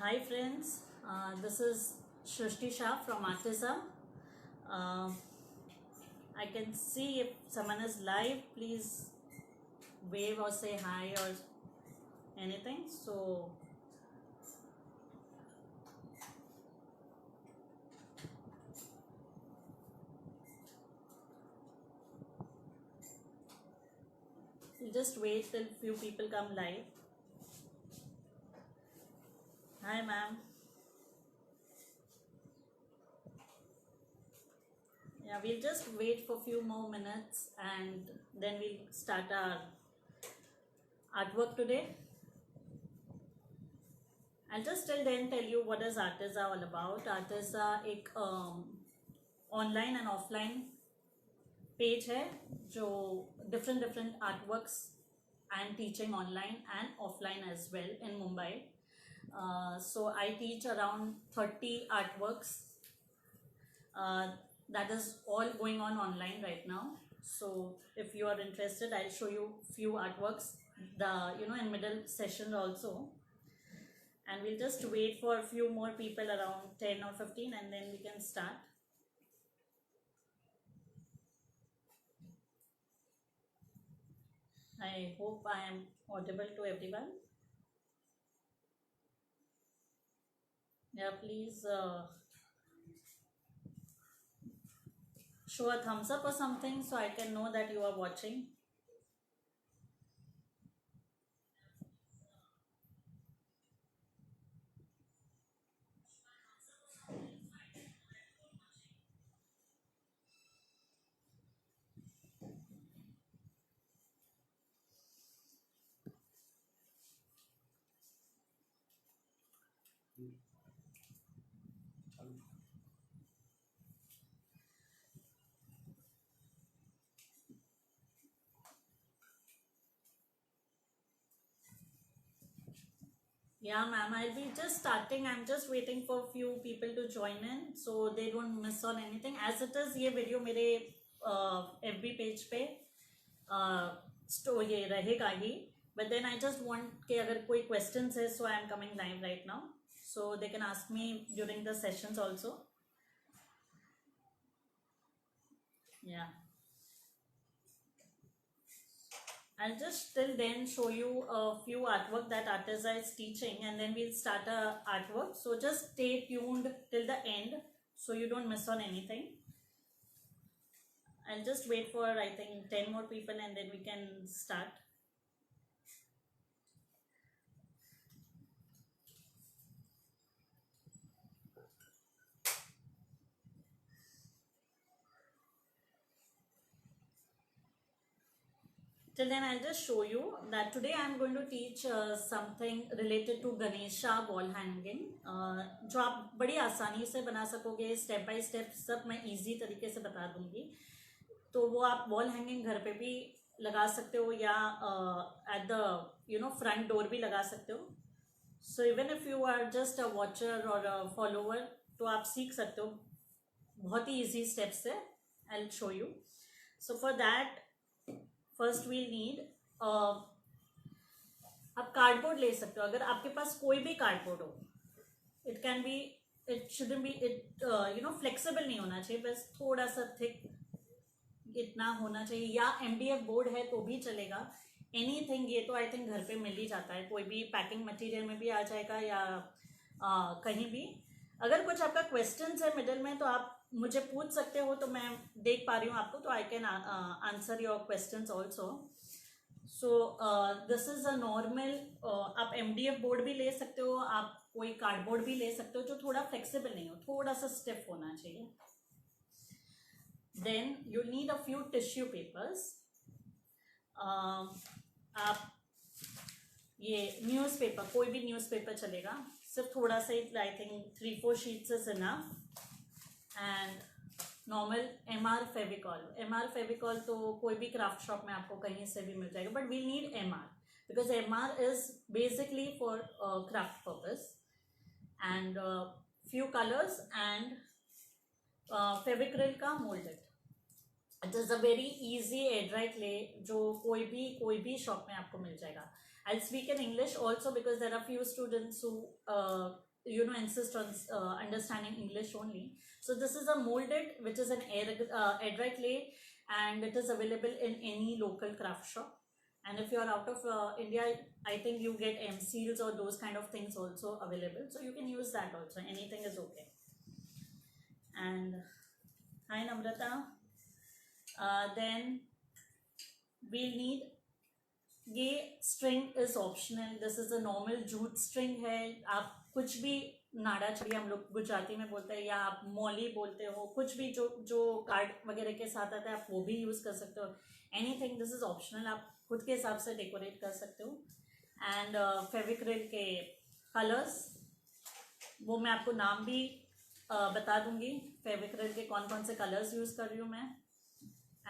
Hi friends, this is Shrishti Shah from Artiza. Uh, I can see if someone is live, please wave or say hi or anything. So, we'll just wait till few people come live. Hi ma'am. Yeah, we'll just wait for few more minutes and then we'll start our artwork today. I'll just till then tell you what is Artiza all about. Artiza एक online and offline page है जो different different artworks and teaching online and offline as well in Mumbai. So I teach around 30 artworks. That is all going on online right now. So if you are interested, I'll show you few artworks. In middle session also, and we'll just wait for a few more people around 10 or 15, and then we can start. I hope I am audible to everyone. Yeah, please show a thumbs up or something so I can know that you are watching. Yeah, ma'am, I'll be just starting. I'm just waiting for few people to join in so they don't miss on anything. As it is, ये video मेरे FB page पे ये रहेगा ही. But then I just want कि अगर कोई questions है, so I am coming live right now. So they can ask me during the sessions also. Yeah. I'll just till then show you a few artwork that Artiza is teaching, and then we'll start a artwork. So just stay tuned till the end so you don't miss on anything. I'll just wait for I think 10 more people and then we can start. Till then I'll just show you that today I'm going to teach something related to Ganesha wall hanging, जो आप बड़ी आसानी से बना सकोगे. Step by step सब मैं easy तरीके से बता दूंगी. तो वो आप वॉल हैंगिंग घर पे भी लगा सकते हो या एट द फ्रंट डोर भी लगा सकते हो. So even if you are just a watcher or a follower तो आप सीख सकते हो बहुत ही इजी स्टेप्स से. I will show you. So for that first we'll need आप कार्डबोर्ड ले सकते हो. अगर आपके पास कोई भी कार्डबोर्ड हो, it can be, it shouldn't be, it flexible नहीं होना चाहिए, बस थोड़ा सा थिक इतना होना चाहिए. या MDF बोर्ड है तो भी चलेगा. एनीथिंग, ये तो आई थिंक घर पे मिल ही जाता है. कोई भी पैकिंग मटेरियल में भी आ जाएगा या कहीं भी. अगर कुछ आपका क्वेश्चंस है मिडिल में तो आप मुझे पूछ सकते हो, तो मैं देख पा रही हूँ आपको, तो I can answer your questions also. So this is a normal. आप MDF बोर्ड भी ले सकते हो, आप कोई कार्डबोर्ड भी ले सकते हो जो थोड़ा फ्लेक्सिबल नहीं हो, थोड़ा सा स्टिफ होना चाहिए. Then you need a few tissue papers. आप ये न्यूज़पेपर, कोई भी न्यूज़पेपर चलेगा, सिर्फ थोड़ा सा, I think 3-4 sheets is enough. And normal MR Fevicol. MR Fevicol तो कोई भी क्राफ्ट शॉप में आपको कहीं से भी मिल जाएगा, but we need MR because MR is basically for craft purpose. And few colours and Fevicryl का moulded. It is a very easy air dry clay जो कोई भी शॉप में आपको मिल जाएगा. I'll speak in English also because there are few students who insist on understanding English only. So this is a molded, which is an air dry clay, and it is available in any local craft shop. And if you are out of India, I think you get M-seals or those kind of things also available. So you can use that also. Anything is okay. And hi Namrata. Then we'll need, ये string is optional. This is a normal jute string है. आप कुछ भी नाड़ा छड़ी हम लोग गुजराती में बोलते हैं, या आप मौली बोलते हो, कुछ भी जो जो कार्ड वगैरह के साथ आता है आप वो भी यूज़ कर सकते हो. Anything, this is optional. आप खुद के हिसाब से डेकोरेट कर सकते हो. एंड फेविक्रिल के कलर्स, वो मैं आपको नाम भी बता दूंगी. फेविक्रिल के कौन कौन से कलर्स यूज़ कर रही हूँ मैं.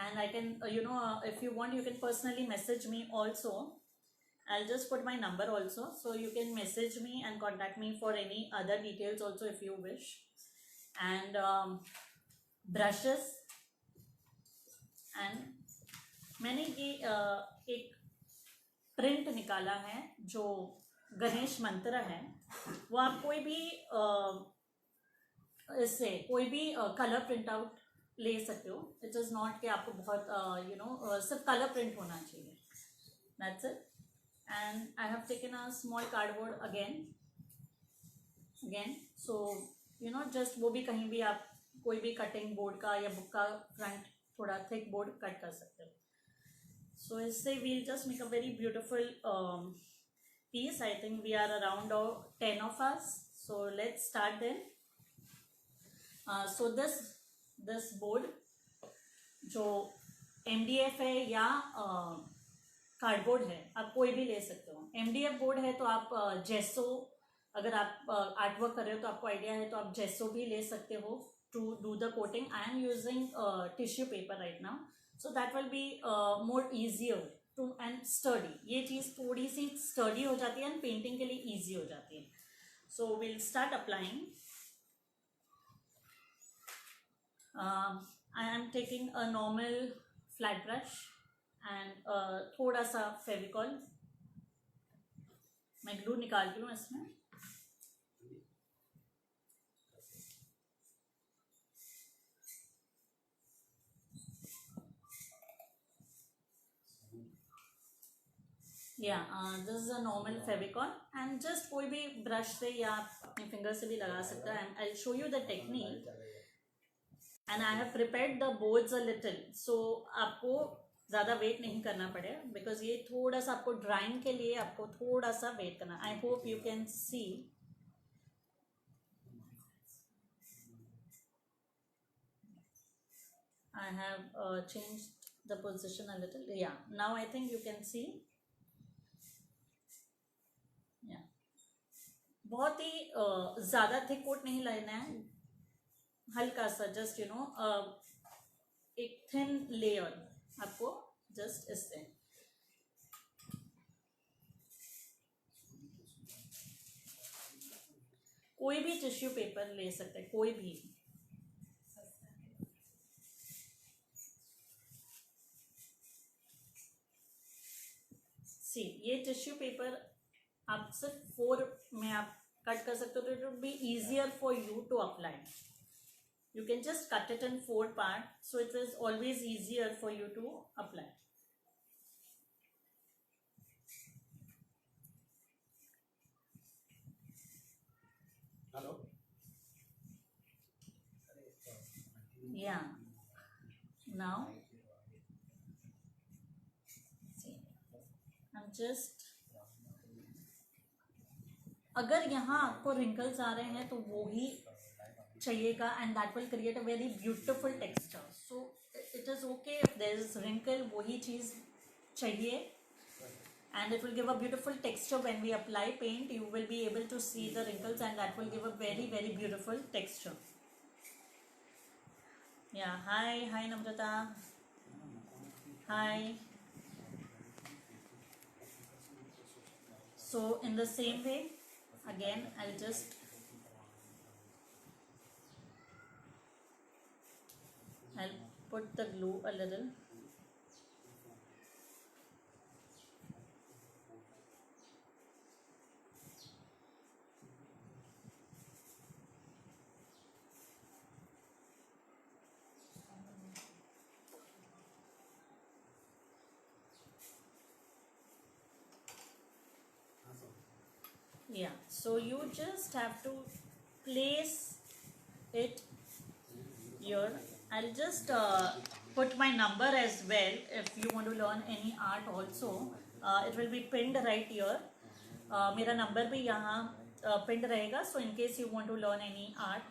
And I can if you want, you can personally message me also. I'll just put my number also, so you can message me and contact me for any other details also if you wish. And brushes, and मैंने ये एक print निकाला है जो गणेश मंत्र है. वो आप कोई भी इससे कोई भी कलर प्रिंट आउट ले सकते हो. इट इज़ नॉट कि आपको बहुत सिर्फ कलर प्रिंट होना चाहिए. That's it. And I have taken a small cardboard again. So just वो भी कहीं भी आप कोई भी कटिंग बोर्ड का या बुक का फ्रंट थोड़ा थिक बोर्ड कट कर सकते हो. सो इससे we'll just make a very beautiful piece. I think we are around 10 of us. So let's start then. So this board जो MDF है या कार्डबोर्ड है, आप कोई भी ले सकते हो. MDF बोर्ड है तो आप जेसो, अगर आप आर्ट वर्क कर रहे हो तो आपको आइडिया है तो आप जेसो भी ले सकते हो to do the coating. I am using tissue paper right now, so that will be more easier to and sturdy. ये चीज़ थोड़ी सी स्टडी हो जाती है एंड पेंटिंग के लिए ईजी हो जाती है. So will start applying. I am taking a normal flat brush and थोड़ा सा फेविकॉल. मैं ग्लू निकालती हूँ इसमें. This is a normal Fevicol and just कोई भी ब्रश से या आप अपने फिंगर से भी लगा सकते हो. And I show you the technique. And I have prepared the boards a little, so आपको ज़्यादा वेट नहीं करना पड़ेगा बिकॉज ये थोड़ा सा आपको ड्राइंग के लिए आपको थोड़ा सा वेट करना. I hope you can C. I have changed the position a little. Yeah, now I think you can see. Yeah, बहुत ही ज़्यादा थिक कोट नहीं लेना है. हल्का सा जस्ट एक थिन लेयर आपको जस्ट इससे. कोई भी टिश्यू पेपर ले सकते हैं, कोई भी. सी, ये टिश्यू पेपर आप सिर्फ 4 में आप कट कर सकते हो, तो it would be easier for you to apply. You can just cut it in 4 parts, so it is always easier for you to apply. Hello. Yeah. Now, see, I'm just. अगर यहाँ आपको wrinkles आ रहे हैं तो वो ही चाहिएगा and that will create a very beautiful texture. So it is okay if there is wrinkle, वही चीज़ चाहिए and it will give a beautiful texture. When we apply paint, you will be able to see the wrinkles and that will give a very very beautiful texture. Yeah, hi Namrata. Hi. So in the same way, again I'll just I'll put the glue a little. Yeah, so you just have to place it here. I'll just put my number as well. If you want to learn any art also, it will be pinned right here. मेरा number भी यहाँ pinned रहेगा. So in case you want to learn any art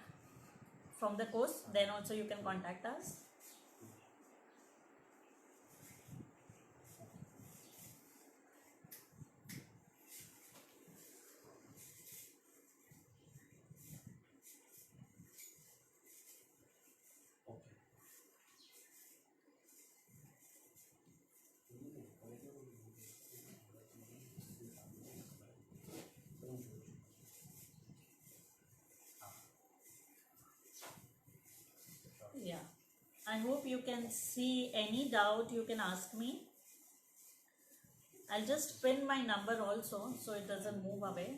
from the course, then also you can contact us. Yeah, I hope you can see. Any doubt you can ask me. I'll just pin my number also so it doesn't move away.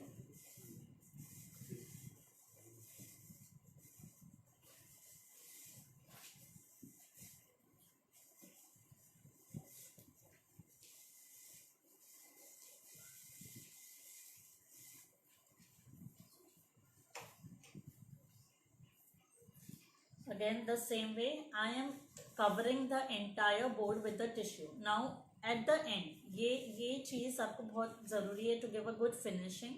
Again the same way, I am covering the entire board with the tissue. Now at the end, ये चीज़ आपको बहुत ज़रूरी है to give a good finishing.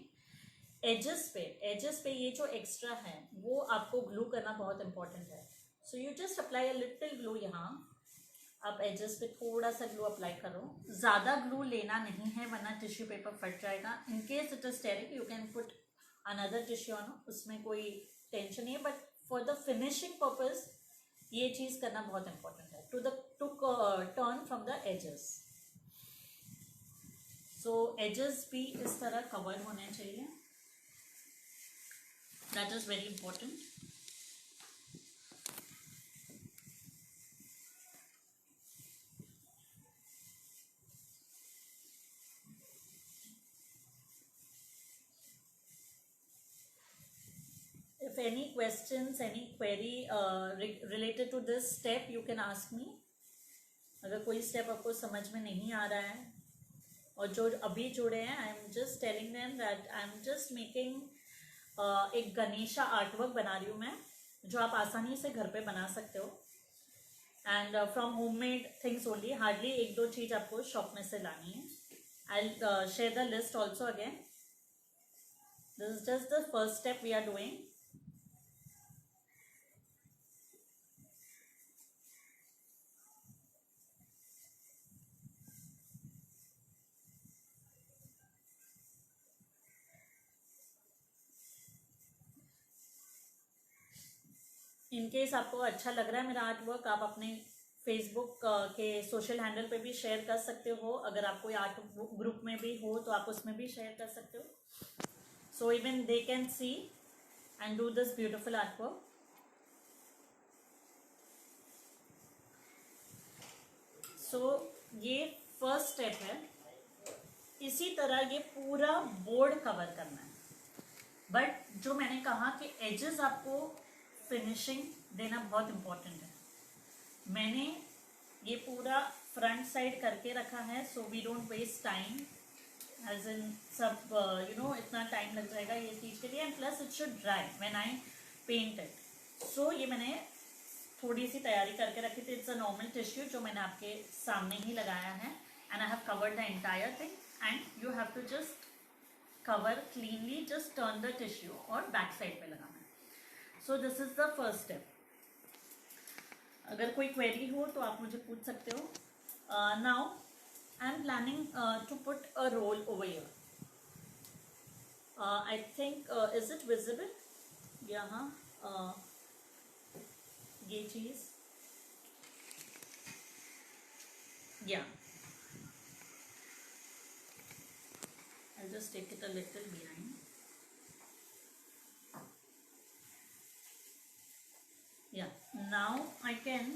Edges पे ये जो extra है वो आपको ग्लू करना बहुत इंपॉर्टेंट है. So you just apply a little glue. यहाँ आप एजेस पे थोड़ा सा ग्लू अप्लाई करो. ज़्यादा ग्लू लेना नहीं है वरना टिश्यू पेपर फट जाएगा. In case it is tearing you can put another tissue on, उसमें कोई टेंशन नहीं है. But for the finishing purpose ये चीज़ करना बहुत इंपॉर्टेंट है to turn from the edges. So edges भी इस तरह कवर होने चाहिए. That is very important. If any questions, any query related to this step, you can ask me. अगर कोई स्टेप आपको समझ में नहीं आ रहा है और जो अभी जुड़े हैं, आई am just telling them that I am just making एक गणेशा आर्टवर्क बना रही हूँ मैं, जो आप आसानी से घर पे बना सकते हो. And from homemade things only. Hardly एक दो चीज़ आपको शॉप में से लानी है. I share the list also again. This is just the first step we are doing. In case आपको अच्छा लग रहा है मेरा आर्ट वर्क, आप अपने फेसबुक के सोशल हैंडल पे भी शेयर कर सकते हो. अगर आप कोई आर्ट ग्रुप में भी हो तो आप उसमें भी शेयर कर सकते हो. So even they can see and do this beautiful art work. So ये फर्स्ट स्टेप है. इसी तरह ये पूरा बोर्ड कवर करना है. बट जो मैंने कहा कि एजेस आपको फिनिशिंग देना बहुत इम्पोर्टेंट है. मैंने ये पूरा फ्रंट साइड करके रखा है so we don't waste time. As in सब इतना टाइम लग जाएगा ये चीज़ के लिए. And plus it should dry when I paint it. So ये मैंने थोड़ी सी तैयारी करके रखी थी. इट्स अ नॉर्मल टिश्यू जो मैंने आपके सामने ही लगाया है. And I have covered the entire thing. And you have to just cover cleanly. Just turn the tissue और बैक साइड पे लगाना है. So this is the first step. अगर कोई क्वेरी हो तो आप मुझे पूछ सकते हो. Now I am planning to put a roll over here. I think is it visible. यहाँ ये चीज़ या I'll just take it a little behind. Yeah, now I can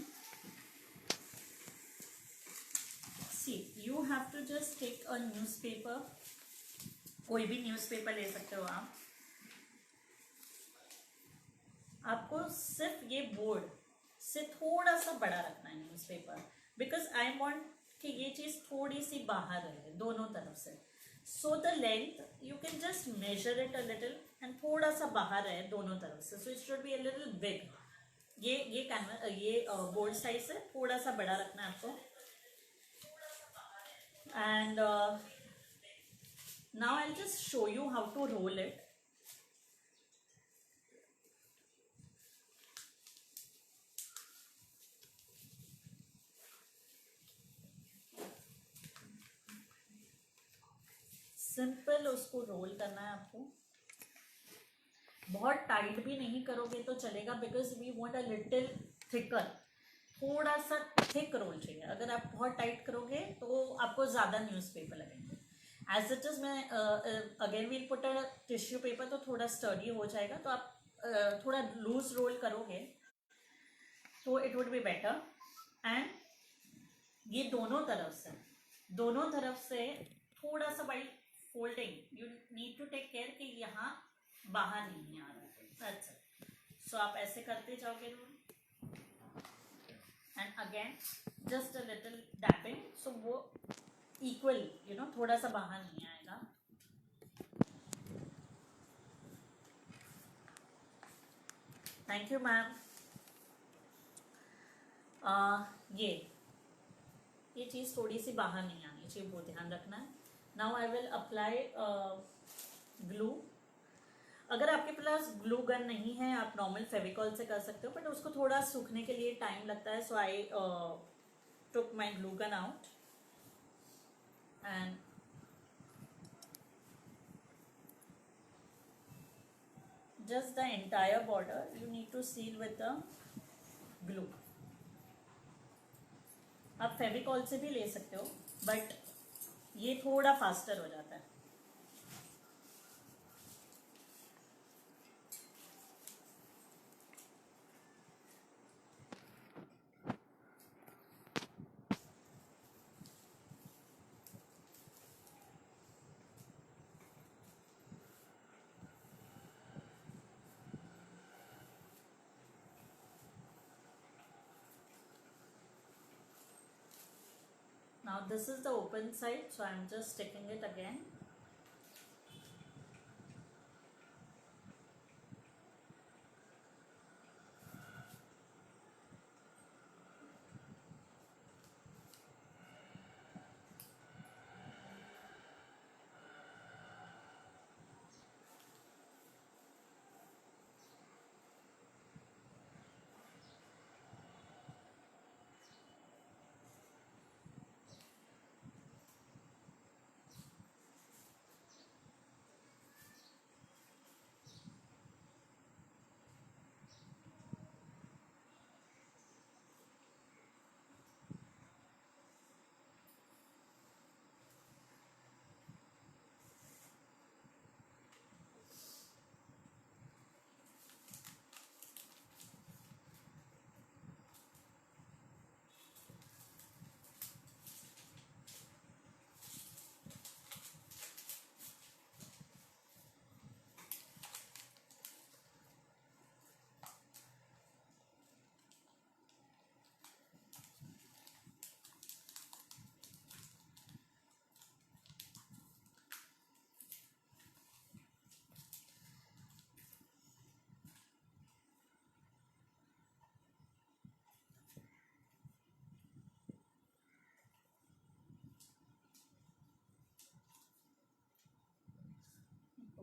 see. You have to just take a newspaper. कोई भी newspaper ले सकते हो आप. आपको सिर्फ ये बोर्ड से थोड़ा सा बड़ा रखना है न्यूज़पेपर. बिकॉज आई वॉन्ट कि ये चीज़ थोड़ी सी बाहर रहे दोनों तरफ से. So the length you can just measure it a little and थोड़ा सा बाहर है दोनों तरफ से, so it should be a little big. ये कैनवा ये बोर्ड साइज है, थोड़ा सा बड़ा रखना है आपको. And now I just show you how to roll it. Simple उसको रोल करना है आपको. बहुत टाइट भी नहीं करोगे तो चलेगा, because we want a little thicker. थोड़ा सा थिक रोल चाहिए. अगर आप बहुत टाइट करोगे तो आपको ज़्यादा न्यूज़पेपर लगेंगे. एज इट इज़ मैं again we'll put a tissue paper, तो थोड़ा स्टडी हो जाएगा. तो आप थोड़ा लूज रोल करोगे तो it would be better. And ये दोनों तरफ से थोड़ा सा by folding you need to take care कि यहाँ बाहर नहीं आ रहा है. अच्छा, सो आप ऐसे करते जाओगे and again just a little dabbing, so वो इक्वल थोड़ा सा बाहर नहीं आएगा. Thank you ma'am. ये चीज़ थोड़ी सी बाहर नहीं आनी चाहिए, वो ध्यान रखना है. Now I will apply glue. अगर आपके पास ग्लू गन नहीं है आप नॉर्मल फेविकॉल से कर सकते हो, बट उसको थोड़ा सूखने के लिए टाइम लगता है. So I took my glue gun out and just the entire border you need to seal with the glue. आप फेविकॉल से भी ले सकते हो, बट ये थोड़ा फास्टर हो जाता है. Now this is the open side, so I am just sticking it again.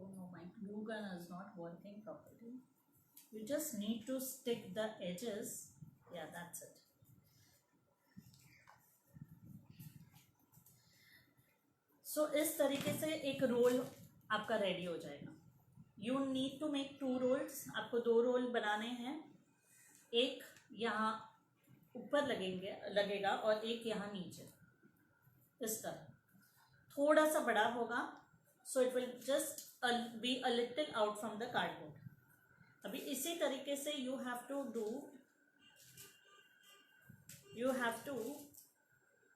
Oh no, my glue gun is not working properly. You just need to stick the edges. Yeah, that's it. So इस तरीके से एक role आपका ready हो जाएगा. You need to make 2 rolls. आपको 2 role बनाने हैं. एक यहाँ ऊपर लगेगा और एक यहाँ नीचे. इस तरह थोड़ा सा बड़ा होगा, so it will just be a little out from the cardboard. अभी इसी तरीके से you have to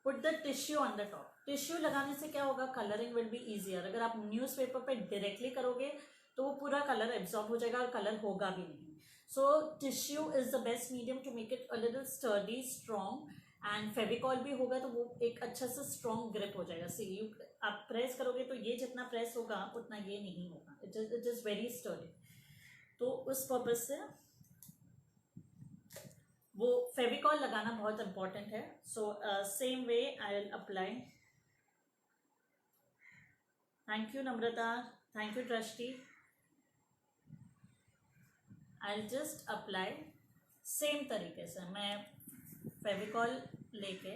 put the tissue on the top. Tissue लगाने से क्या होगा, कलरिंग विल बी ईजियर. अगर आप न्यूज़पेपर पे डायरेक्टली करोगे तो वो पूरा कलर एब्जॉर्ब हो जाएगा और कलर होगा भी नहीं. So tissue is the best medium to make it a little sturdy, strong and Fevicol भी होगा तो वो एक अच्छा सा स्ट्रॉन्ग ग्रिप हो जाएगा। सी यू, आप प्रेस करोगे तो ये जितना प्रेस होगा उतना ये नहीं होगा, इट इज़ वेरी स्टर्डी। तो उस पर्पज से वो फेविकॉल लगाना बहुत इंपॉर्टेंट है। So same way I will apply. Thank you Namrata, thank you trustee. I will just apply same तरीके से। मैं फेविकॉल लेके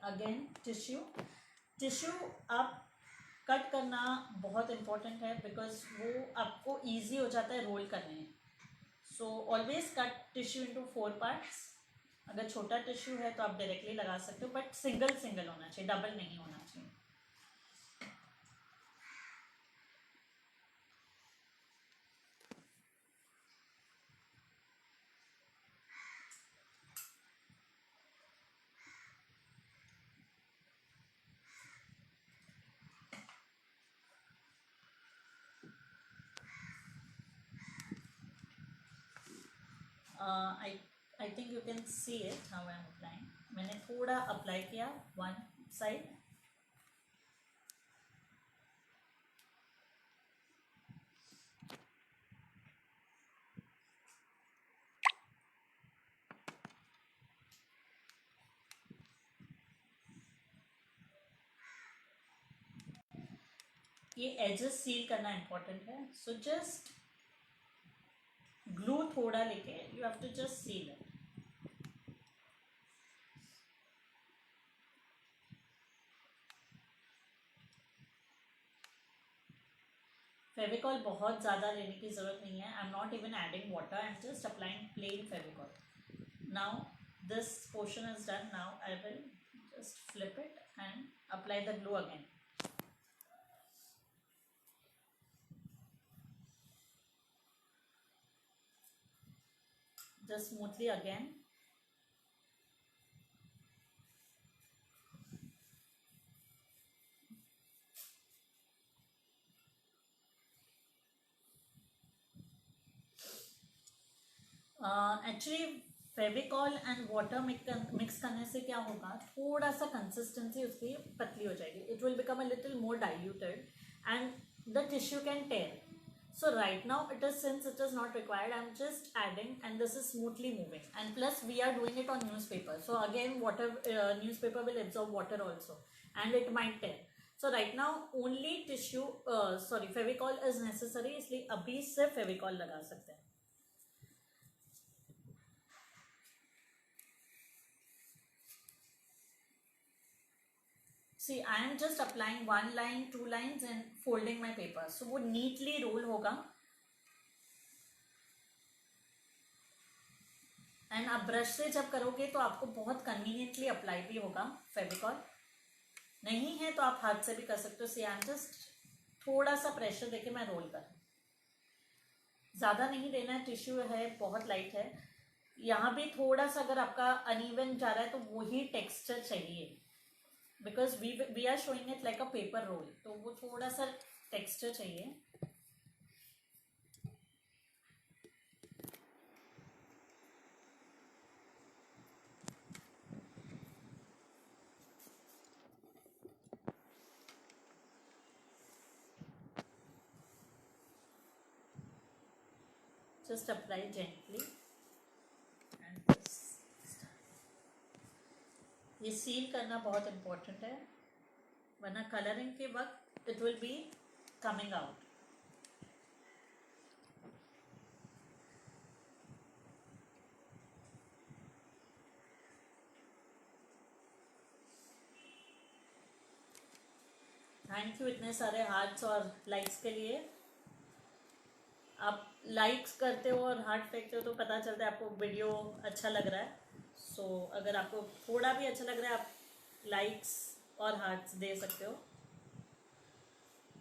अगेन टिश्यू आप कट करना बहुत इम्पोर्टेंट है, बिकॉज वो आपको ईजी हो जाता है रोल करने में। So always cut tissue into 4 parts. अगर छोटा टिश्यू है तो आप डायरेक्टली लगा सकते हो, बट सिंगल सिंगल होना चाहिए, डबल नहीं होना चाहिए। I think you can see it how I am applying. मैंने थोड़ा अप्लाई किया वन साइड। ये एजेस सील करना इम्पोर्टेंट है। सो जस्ट ग्लू थोड़ा लेके you have to just seal it. Fevicol बहुत ज़्यादा लेने की ज़रूरत नहीं है। I am not even adding water, I am just applying plain Fevicol. Now this portion is done. Now I will just flip it and apply the glue again. Just smoothly again. Actually Fevicol and water mix करने से क्या होगा, थोड़ा सा consistency उसकी पतली हो जाएगी। It will become a little more diluted and the tissue can tear. So right now it is, since it is not required, I'm just adding and this is smoothly moving, and plus we are doing it on newspaper, so again water, newspaper will absorb water also and it might tear. So right now only tissue Fevicol is necessary, इसलिए अभी सिर्फ फेविकॉल लगा सकते हैं। See, I am just applying 1 line, 2 lines and folding my paper, so वो neatly roll होगा। And आप brush से जब करोगे तो आपको बहुत कन्वीनियंटली अप्लाई भी होगा फेविकॉल। नहीं है तो आप हाथ से भी कर सकते हो। सी आई एम जस्ट थोड़ा सा प्रेशर देके मैं रोल कर, ज़्यादा नहीं देना है, टिश्यू है बहुत लाइट है। यहाँ भी थोड़ा सा अगर आपका अनइवन जा रहा है तो वही टेक्सचर चाहिए, because we are showing it like a paper roll, तो वो थोड़ा सा टेक्सचर चाहिए। Just apply gently and this. ये सील करना बहुत इम्पोर्टेंट है, वरना कलरिंग के वक्त it will be coming out. Thank you इतने सारे हार्ट्स और लाइक्स के लिए। आप लाइक्स करते हो और हार्ट फेंकते हो तो पता चलता है आपको वीडियो अच्छा लग रहा है। सो अगर आपको थोड़ा भी अच्छा लग रहा है आप लाइक्स और हार्ट्स दे सकते हो।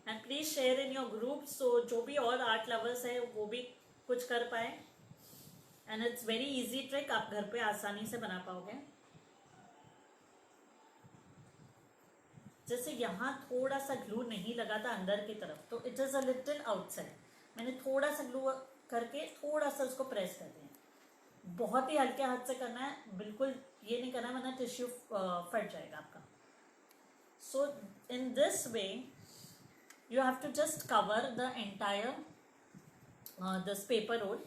And please share in your group, so जो भी और आर्ट लवर्स है वो भी कुछ कर पाए। And it's very easy trick, आप घर पे आसानी से बना पाओगे। जैसे यहाँ थोड़ा सा ग्लू नहीं लगा था अंदर की तरफ, तो it is a little outside, मैंने थोड़ा सा ग्लू करके थोड़ा सा उसको प्रेस कर दिया। बहुत ही हल्के हाथ से करना है, बिल्कुल ये नहीं करना है वरना टिश्यू फट जाएगा आपका। So in this way you have to just cover the entire this paper roll,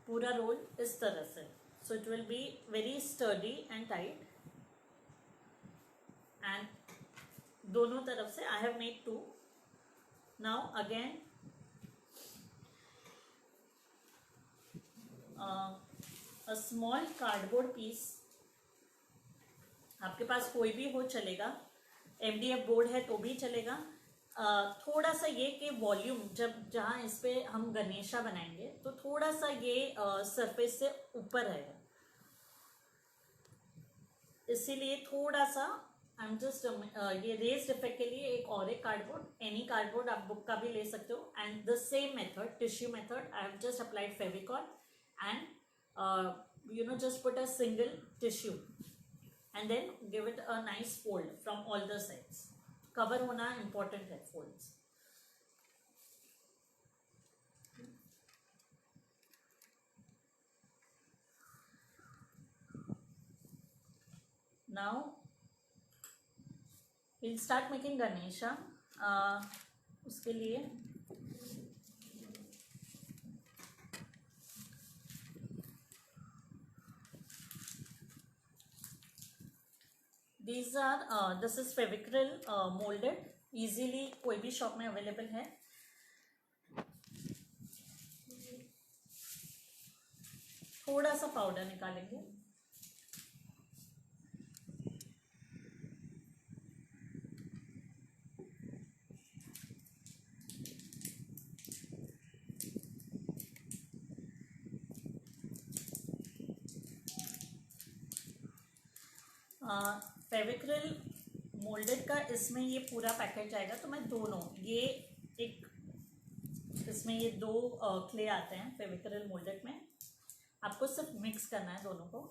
पूरा रोल इस तरह से, so it will be very sturdy and tight, and दोनों तरफ से I have made 2. Now again a small cardboard piece, आपके पास कोई भी हो चलेगा, MDF बोर्ड है तो भी चलेगा। थोड़ा सा ये कि वॉल्यूम जब जहाँ इस पे हम गणेशा बनाएंगे तो थोड़ा सा ये सरफेस से ऊपर रहेगा, इसीलिए थोड़ा सा आई एम जस्ट ये रेस्ड इफेक्ट के लिए एक कार्डबोर्ड, एनी कार्डबोर्ड आप बुक का भी ले सकते हो, and the same method, tissue method, I have just applied Fevicol and just put a single tissue and then give it a nice fold from all the sides. Cover होना important है folds. Now we'll start making Ganesha. उसके लिए these are this is Fevicryl molded, easily कोई भी shop में available है। थोड़ा सा पाउडर निकालेंगे, फेविक्रिल मोल्डेड का इसमें ये पूरा पैकेट जाएगा, तो मैं दोनों ये एक इसमें ये 2 क्ले आते हैं फेविक्रिल मोल्डेड में, आपको सिर्फ मिक्स करना है दोनों को,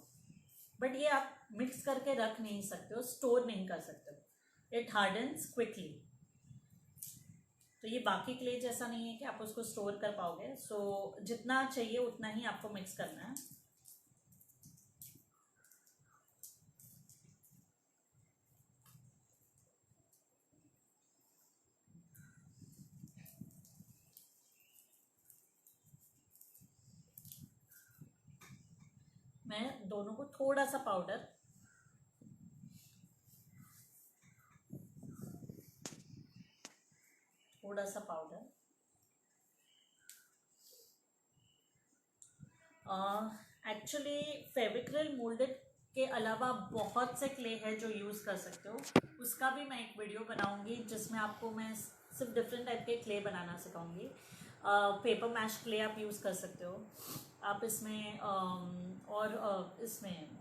बट ये आप मिक्स करके रख नहीं सकते हो, स्टोर नहीं कर सकते हो, इट हार्डन्स क्विकली। तो ये बाकी क्ले जैसा नहीं है कि आप उसको स्टोर कर पाओगे, सो जितना चाहिए उतना ही आपको मिक्स करना है। मैं दोनों को थोड़ा सा पाउडर, थोड़ा सा पाउडर, एक्चुअली फेविक्रिल मोल्डेड के अलावा बहुत से क्ले है जो यूज़ कर सकते हो, उसका भी मैं एक वीडियो बनाऊंगी जिसमें आपको मैं सिर्फ डिफरेंट टाइप के क्ले बनाना सिखाऊंगी। पेपर मैश क्ले आप यूज़ कर सकते हो, आप इसमें और इसमें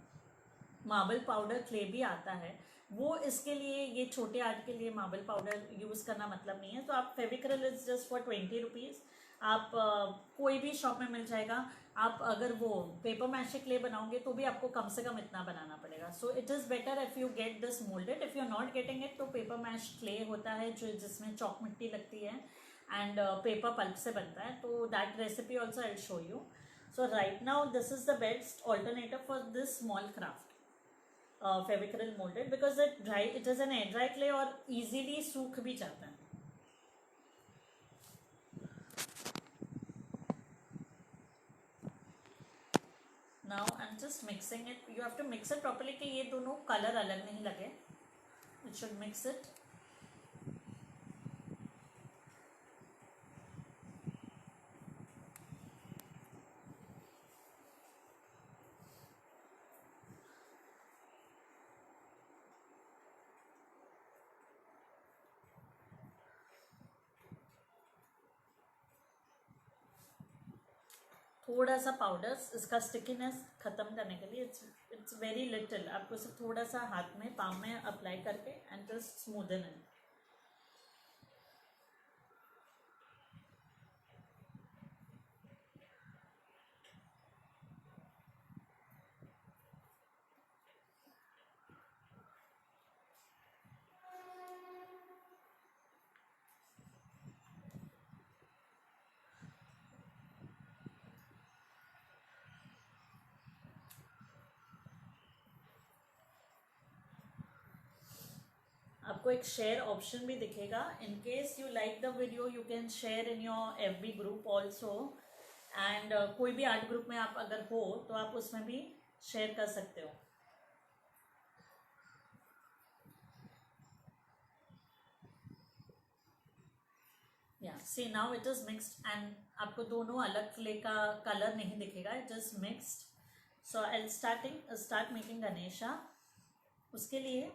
मार्बल पाउडर क्ले भी आता है, वो इसके लिए, ये छोटे आर्ट के लिए मार्बल पाउडर यूज़ करना मतलब नहीं है, तो आप Fevicryl is just for 20 rupees, आप कोई भी शॉप में मिल जाएगा। आप अगर वो पेपर मैशे क्ले बनाओगे तो भी आपको कम से कम इतना बनाना पड़ेगा, so it is better if you get this moulded. If you are not getting it तो पेपर मैश क्ले होता है जो जिसमें चॉक मिट्टी लगती है एंड पेपर पल्प से बनता है, तो that recipe also I will show you. So right now this is the best alternative for this small craft, Fevicryl moulded, because it is an air dry clay और easily सूख भी जाता है। Now I'm just mixing it. You have to mix it properly कि ये दोनों colour अलग नहीं लगे. It should mix it. थोड़ा सा पाउडर इसका स्टिकीनेस ख़त्म करने के लिए, इट्स वेरी लिटिल, आपको सिर्फ थोड़ा सा हाथ में पाम में अप्लाई करके एंड जस्ट स्मूदन इट। आपको एक शेयर ऑप्शन भी दिखेगा. In case you like the video you can share in your FB group also. And कोई भी आर्ट ग्रुप में आप अगर हो तो आप उसमें भी शेयर कर सकते हो. या see now it is mixed and आपको दोनों अलग क्ले का कलर नहीं दिखेगा. It is mixed. So I start making Ganesha. उसके लिए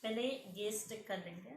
पहले ये स्टिक कर लेंगे.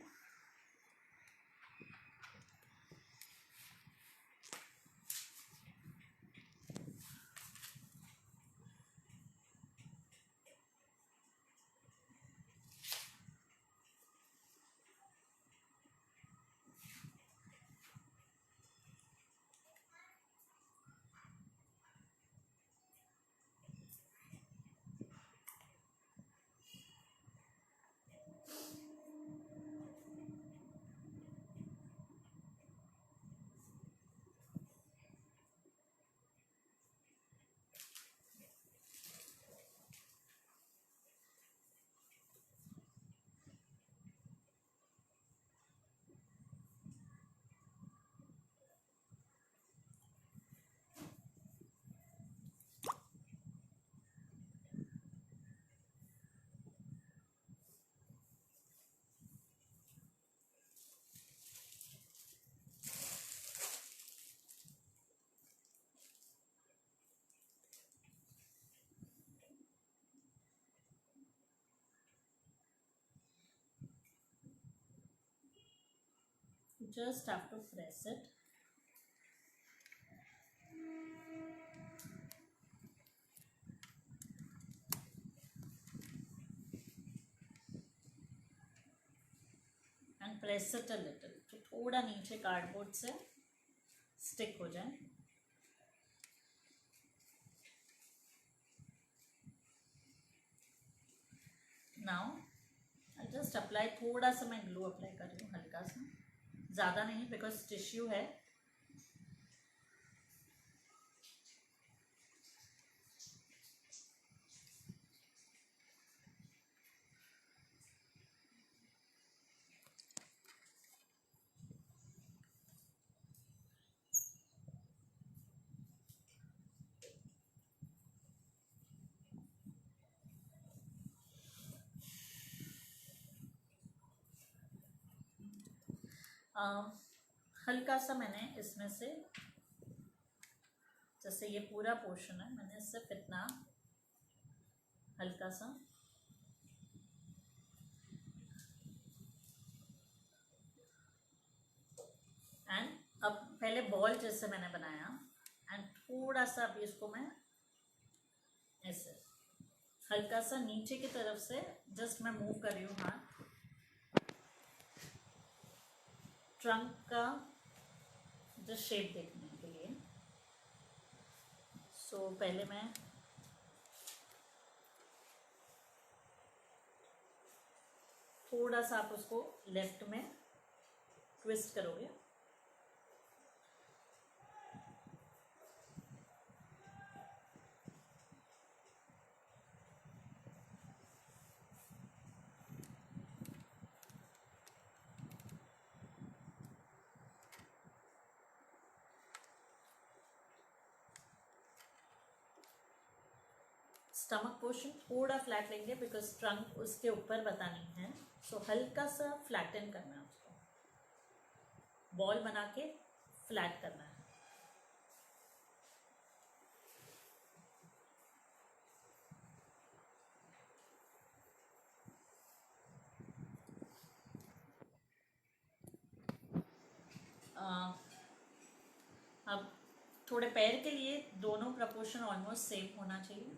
Just have to press it. And press it a little. तो थोड़ा नीचे कार्डबोर्ड से स्टिक हो जाए. Now I just apply. थोड़ा सा मैं ग्लू अप्लाई कर रही हूँ, हल्का सा, ज़्यादा नहीं बिकॉज टिश्यू है. हल्का सा मैंने इसमें से, जैसे ये पूरा पोर्शन है, मैंने सिर्फ इतना हल्का सा एंड अब पहले बॉल जैसे मैंने बनाया एंड थोड़ा सा अभी इसको मैं ऐसे हल्का सा नीचे की तरफ से जस्ट मैं मूव कर रही हूँ हाथ ट्रंक का जो शेप देखने के लिए. सो पहले मैं थोड़ा सा आप उसको लेफ्ट में ट्विस्ट करोगे. स्टमक पोर्शन थोड़ा फ्लैट लेंगे बिकॉज ट्रंक उसके ऊपर बतानी है. सो हल्का सा फ्लैटन करना है उसको, बॉल बना के फ्लैट करना है. अब थोड़े पैर के लिए दोनों प्रपोर्शन ऑलमोस्ट सेम होना चाहिए.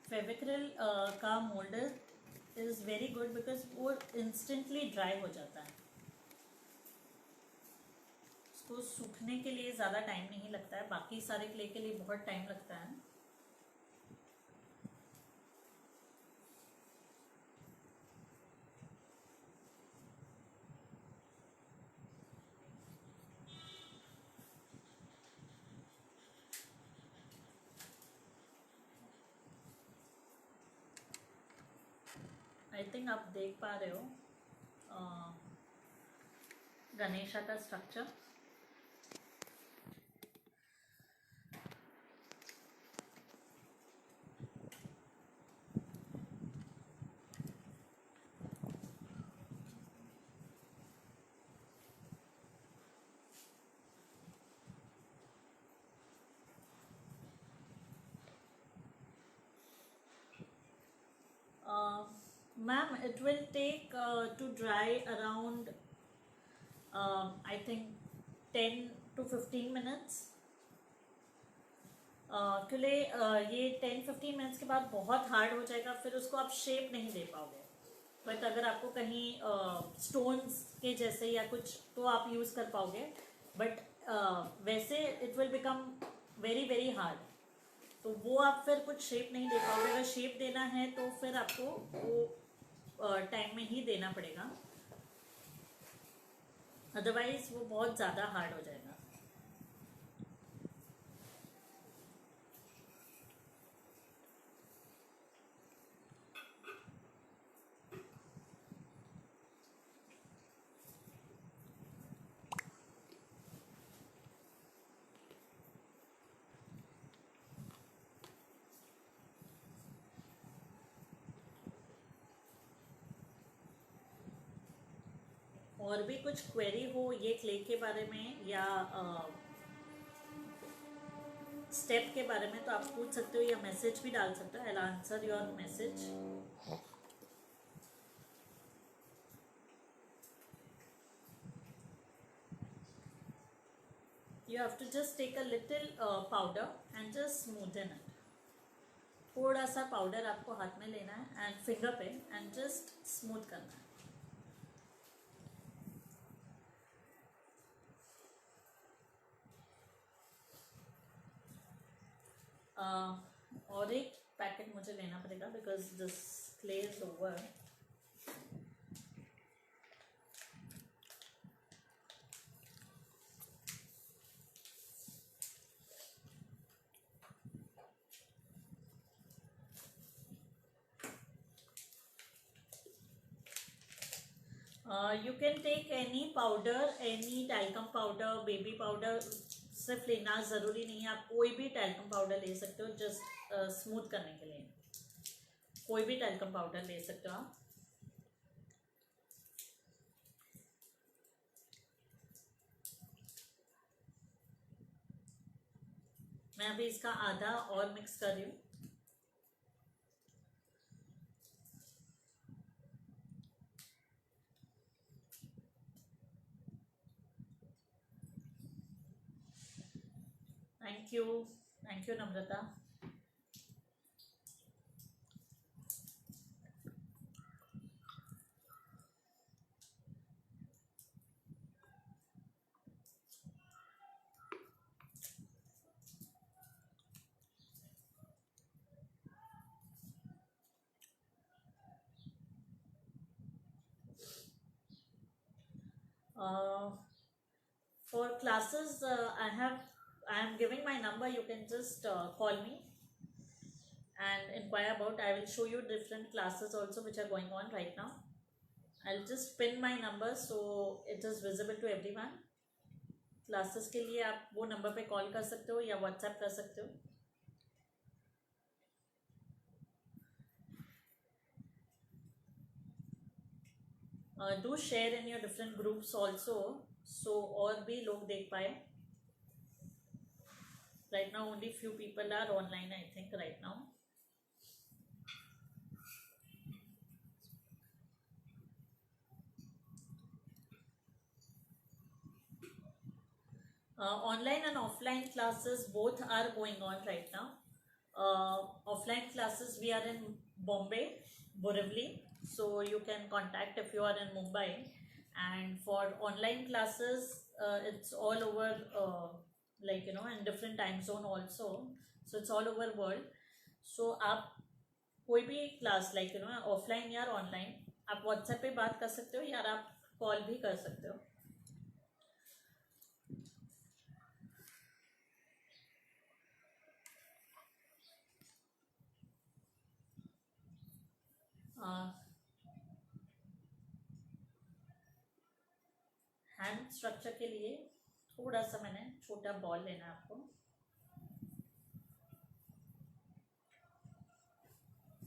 फेविक्रिल का moulder is very good because वो इंस्टेंटली ड्राई हो जाता है. उसको सूखने के लिए ज़्यादा टाइम नहीं लगता है, बाकी सारे क्ले के लिए बहुत टाइम लगता है. आई थिंक आप देख पा रहे हो गणेशा का structure. Ma'am, it will take to dry around I think 10 to 15 minutes. क्योंकि ये 10-15 मिनट्स के बाद बहुत हार्ड हो जाएगा, फिर उसको आप शेप नहीं दे पाओगे. बट अगर आपको कहीं स्टोन्स के जैसे या कुछ तो आप यूज़ कर पाओगे. बट वैसे it will become very very hard, तो वो आप फिर कुछ शेप नहीं दे पाओगे. अगर शेप देना है तो फिर आपको वो टाइम में ही देना पड़ेगा, अदरवाइज वो बहुत ज़्यादा हार्ड हो जाएगा. और भी कुछ क्वेरी हो ये क्ले के बारे में या स्टेप के बारे में तो आप पूछ सकते हो या मैसेज भी डाल सकते हो. I will answer your message. You have to just take a little powder and just smoothen it. थोड़ा सा पाउडर आपको हाथ में लेना है एंड फिंगर पे एंड जस्ट स्मूथ करना है. और एक पैकेट मुझे लेना पड़ेगा because this clay is over. You can take any powder, any talcum powder, baby powder. सिर्फ लेना ज़रूरी नहीं है, आप कोई भी talcum powder ले सकते हो जस्ट स्मूथ करने के लिए. कोई भी talcum powder ले सकते हो आप. मैं अभी इसका आधा और मिक्स कर रही हूँ. Thank you Namrata. For classes, I am giving my number. You can just call me and inquire about. I will show you different classes also which are going on right now. I'll just pin my number so it is visible to everyone. Classes के लिए आप वो number पे call कर सकते हो या WhatsApp कर सकते हो. Do share in your different groups also so और भी लोग देख पाए. Right now only few people are online I think right now. Online and offline classes both are going on right now. Offline classes we are in Bombay, Borivali, so you can contact if you are in Mumbai. And for online classes it's all over like in different time zone also, so it's all over world. So आप कोई भी class like offline या online आप WhatsApp पे बात कर सकते हो या आप कॉल भी कर सकते हो. हैंड स्ट्रक्चर के लिए थोड़ा सा मैंने छोटा बॉल लेना है आपको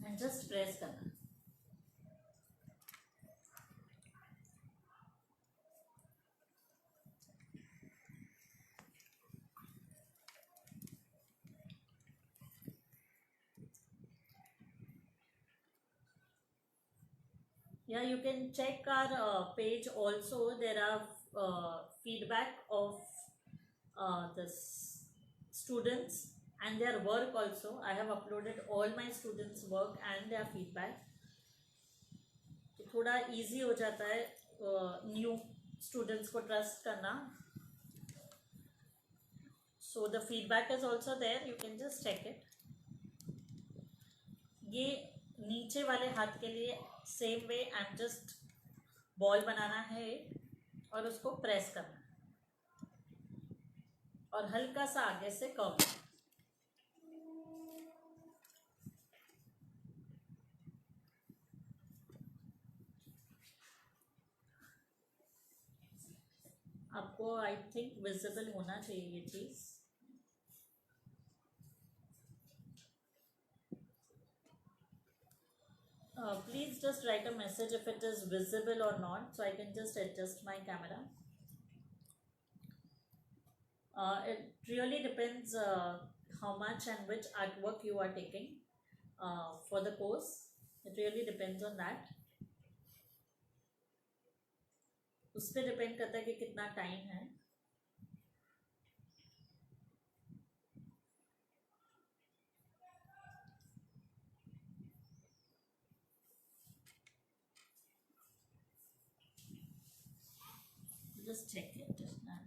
एंड जस्ट प्रेस करना. Yeah, you can check our page also. There are feedback of this students and their work also. I have uploaded all my students' work and their feedback. तो थोड़ा easy हो जाता है new students को trust करना. So the feedback is also there. You can just check it. ये नीचे वाले हाथ के लिए same way and just ball बनाना है और उसको प्रेस करना है और हल्का सा आगे से कर्व. आपको आई थिंक विजिबल होना चाहिए ये चीज. Please just write a message if it is visible or not, so I can just adjust my camera. It really depends how much and which artwork you are taking for the course. It really depends on that. उस पर depend करता है कि कितना time है. Just check it. Just not.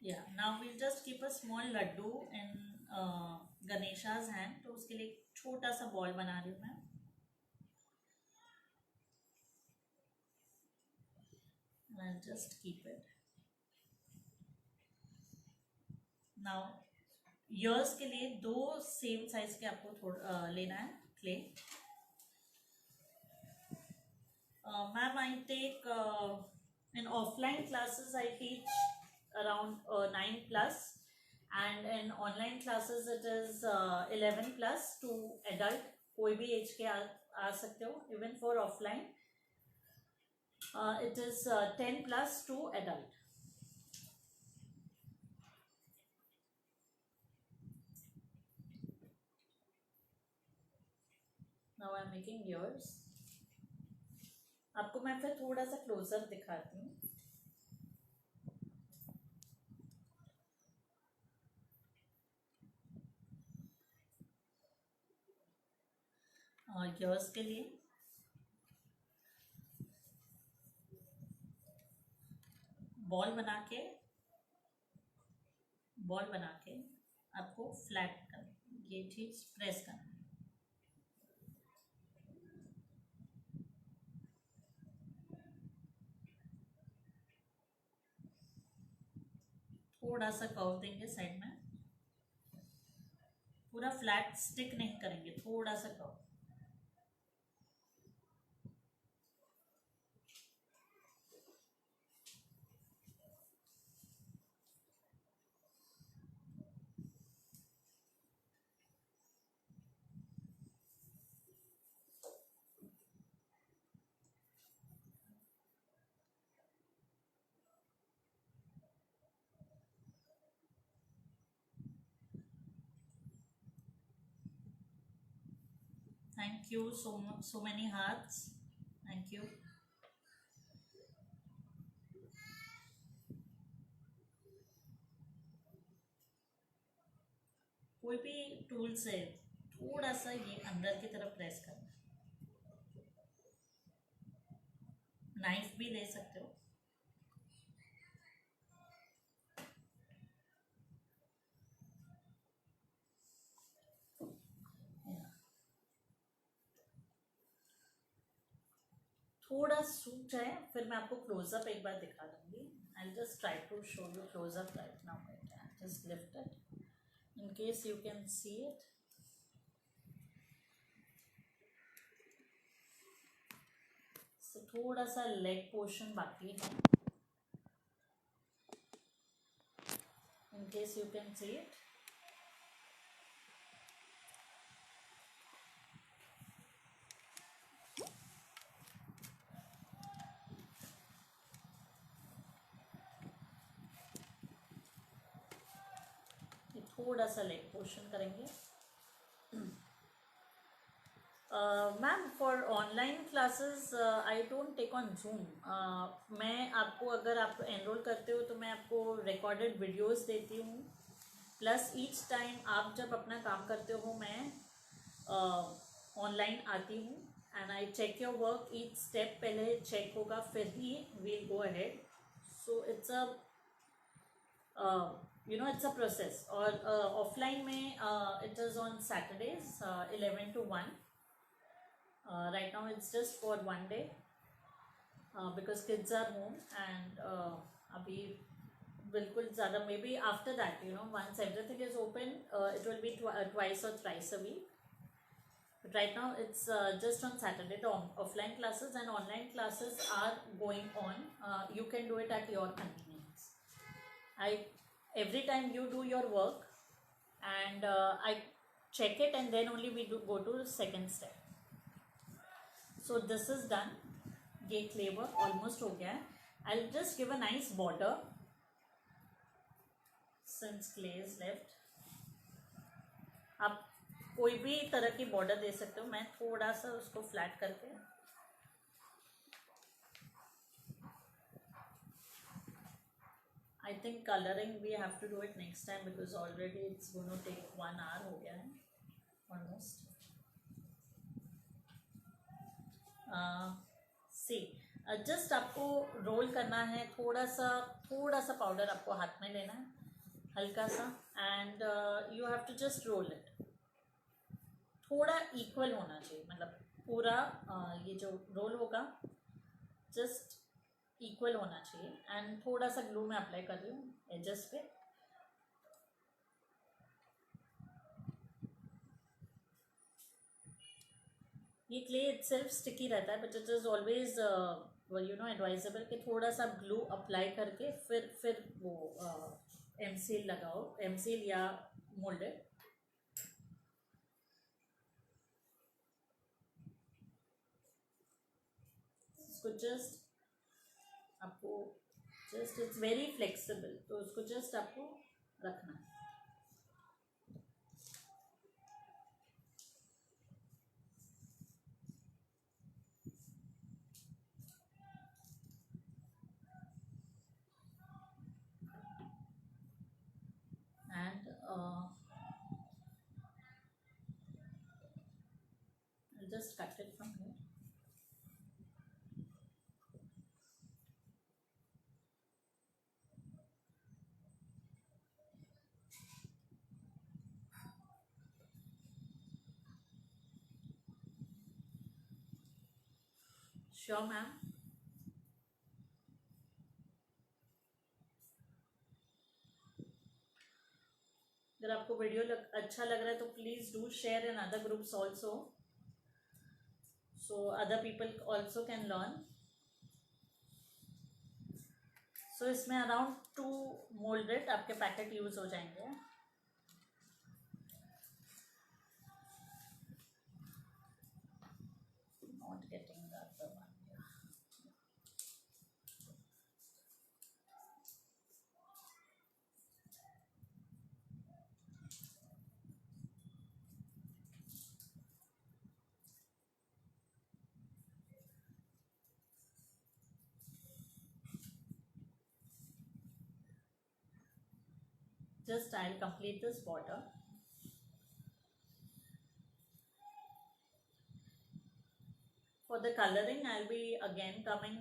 Yeah, now we'll just keep a small laddu in Ganesha's hand. तो उसके लिए एक छोटा सा बॉल बना रही हूँ मैं. I'll just keep it. Now years के लिए दो सेम साइज के आपको थोड़ा लेना है clay. Ma'am I take in offline classes I teach around 9 plus and in online classes it is 11 plus to adult. कोई भी एज के आ सकते हो. even for offline it is 10 plus to adult. Now I am making yours. आपको मैं फिर थोड़ा सा क्लोजर दिखाती हूँ. yours के लिए बॉल बना के आपको फ्लैट करना. ये चीज प्रेस करना. थोड़ा सा कर्व देंगे साइड में. पूरा फ्लैट स्टिक नहीं करेंगे. थोड़ा सा curve. Thank you so many hearts. Thank you. कोई भी टूल से थोड़ा सा ये अंदर की तरफ प्रेस करना. नाइफ भी ले सकते हो. थोड़ा सूख जाए फिर मैं आपको क्लोजअप एक बार दिखा दूंगी. I just try to show you close up right now. Just lift it in case you can see it. So थोड़ा सा लेग पोर्शन बाकी है. In case you can see it. थोड़ा सा लेग पोर्शन करेंगे. Ma'am for online classes I don't take on Zoom. मैं आपको अगर आप एनरोल करते हो तो मैं आपको रिकॉर्डेड वीडियोस देती हूँ. प्लस ईच टाइम आप जब अपना काम करते हो मैं ऑनलाइन आती हूँ and I check your work. Each step पहले चेक होगा फिर ही we'll go ahead. So it's a it's a process. और ऑफलाइन में it is on Saturdays 11 to 1. Right now it's just for one day because kids are home and अभी बिल्कुल ज़्यादा may be after that once everything is open it will be twice or thrice a week. But right now it's just on Saturday. The offline classes and online classes are going on. You can do it at your convenience. Every time you do your work and I check it and then only we go to the second step. So this is done. ये clay work almost हो गया है. I'll just give a nice border since clay is left. आप कोई भी तरह की border दे सकते हो. मैं थोड़ा सा उसको फ्लैट करके I think coloring we have to do it next time because already it's going to take 1 hour हो गया है almost. See, just आपको रोल करना है. थोड़ा सा पाउडर आपको हाथ में लेना है हल्का सा and you have to just roll it. थोड़ा इक्वल होना चाहिए मतलब पूरा ये जो रोल होगा जस्ट इक्वल होना चाहिए. एंड थोड़ा सा ग्लू मैं अप्लाई कर रही हूँ एजेस पे. ये क्ले इटसेल्फ स्टिकी रहता है but it is always advisable कि थोड़ा सा ग्लू अप्लाई करके फिर वो एमसील लगाओ. एमसील या मोल्डेड. इसको जस्ट आपको जस्ट इट्स वेरी फ्लेक्सिबल तो उसको जस्ट आपको रखना है. And I'll just cut it from here. Sure, ma'am. अगर आपको वीडियो अच्छा लग रहा है तो please do share in other groups also so other people also can learn. So इसमें अराउंड 2 मोल्डेड आपके पैकेट यूज़ हो जाएंगे. Not getting the other one. Just I'll complete this border. For the coloring I'll be again coming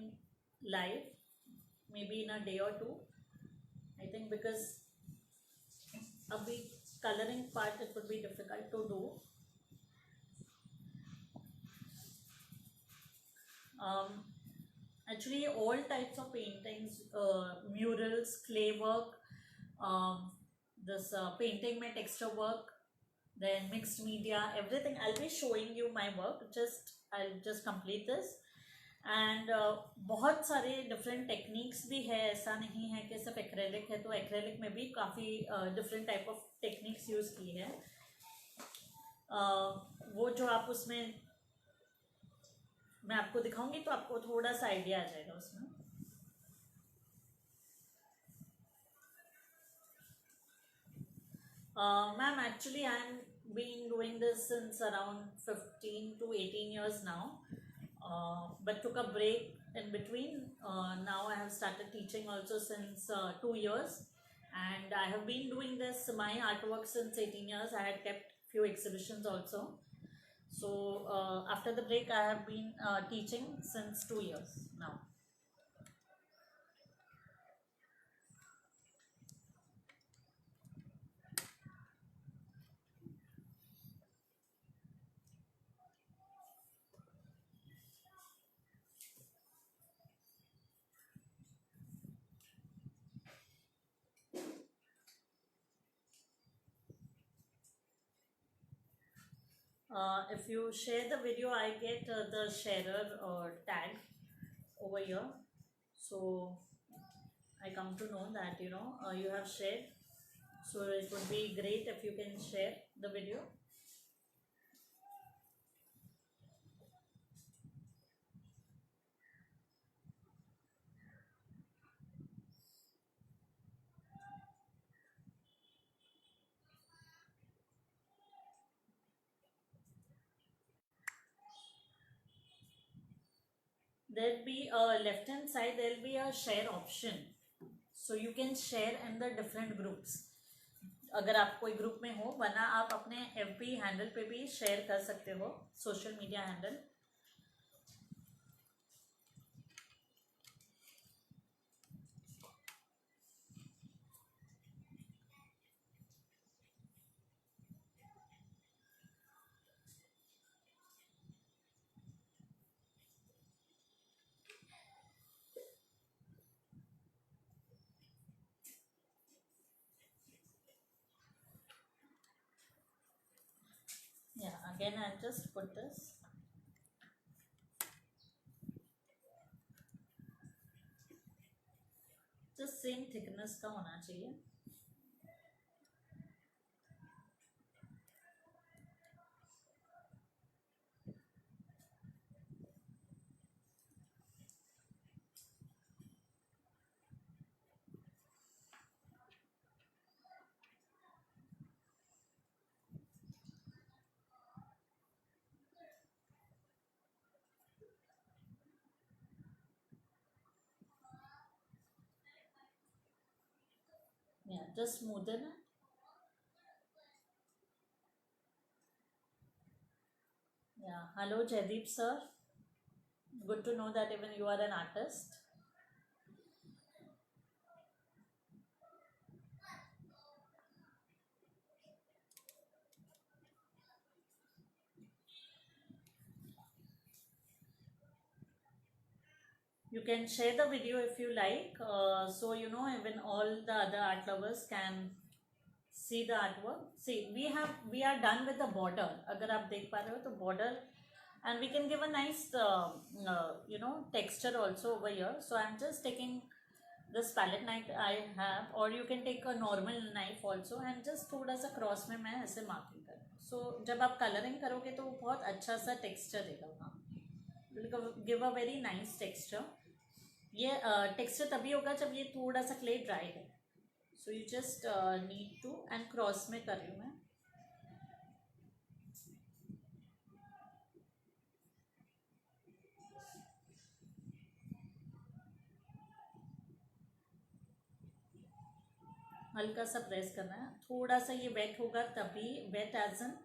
live maybe in a day or two I think because abhi coloring part it would be difficult to do. Actually, all types of paintings, murals, clay work, this painting में texture work, then mixed media, everything. I'll be showing you my work. I'll just complete this. And बहुत सारे different techniques भी है, ऐसा नहीं है कि सिर्फ एक्रेलिक है, तो एक्रेलिक में भी काफ़ी different type of techniques use की है. वो जो आप उसमें मैं आपको दिखाऊंगी तो आपको थोड़ा सा आइडिया आ जाएगा उसमें. Ma'am actually I am been doing this since around 15 to 18 years now, but took a break in between. Now I have started teaching also since 2 years, and I have been doing this my artwork since 18 years. I had kept few exhibitions also. So after the break I have been teaching since 2 years now. If you share the video, I get the sharer tag over here. So I come to know that you have shared. So it would be great if you can share the video. There'll be a left hand side, there'll be a share option, so you can share in the different groups. अगर आप कोई group में हो, वरना आप अपने FB handle पे भी शेयर कर सकते हो, social media handle. Yeah, again I'll just put this. Just same thickness का होना चाहिए. Yeah, just smoothen it. Yeah, hello Jaideep sir. Good to know that even you are an artist. You can share the video if you like, so even all the other art lovers can see the artwork. See, we are done with the border. अगर आप देख पा रहे हो तो border, and we can give a nice texture also over here. So I'm just taking this palette knife I have, or you can take a normal knife also, and just थोड़ा सा cross में मैं ऐसे marking कर. So जब आप colouring करोगे तो बहुत अच्छा सा टेक्सचर देगा वहाँ. Give a very nice texture. ये टेक्सचर तभी होगा जब ये थोड़ा सा क्ले ड्राई है. So you just need to, and cross में कर रही हूँ मैं. हल्का सा प्रेस करना है. थोड़ा सा ये वेट होगा तभी, वेट एज एन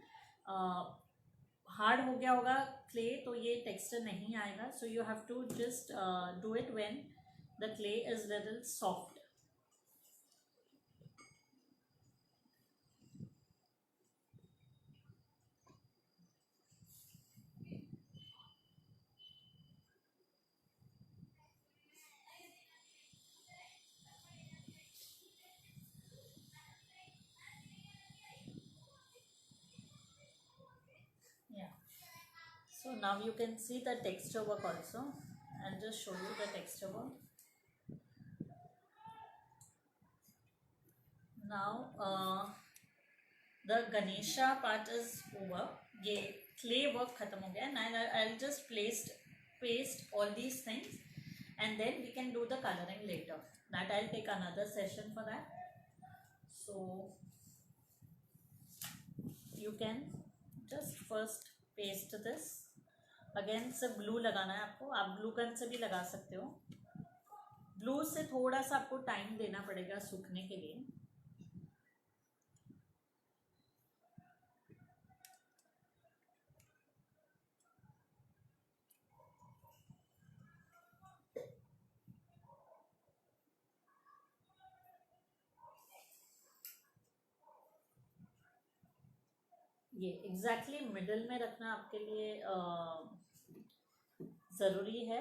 हार्ड हो गया होगा क्ले तो ये टेक्सचर नहीं आएगा. So you have to just do it when the clay is little soft. So now you can see the texture work also. I'll just show you the texture work. Now the Ganesha part is over. ये clay work खत्म हो गया. Now I'll just paste all these things, and then we can do the coloring later. That I'll take another session for that. So you can just first paste this. Again से blue लगाना है आपको. आप blue gun से भी लगा सकते हो. ब्लू से थोड़ा सा आपको टाइम देना पड़ेगा सूखने के लिए. ये एग्जैक्टली मिडल में रखना आपके लिए ज़रूरी है.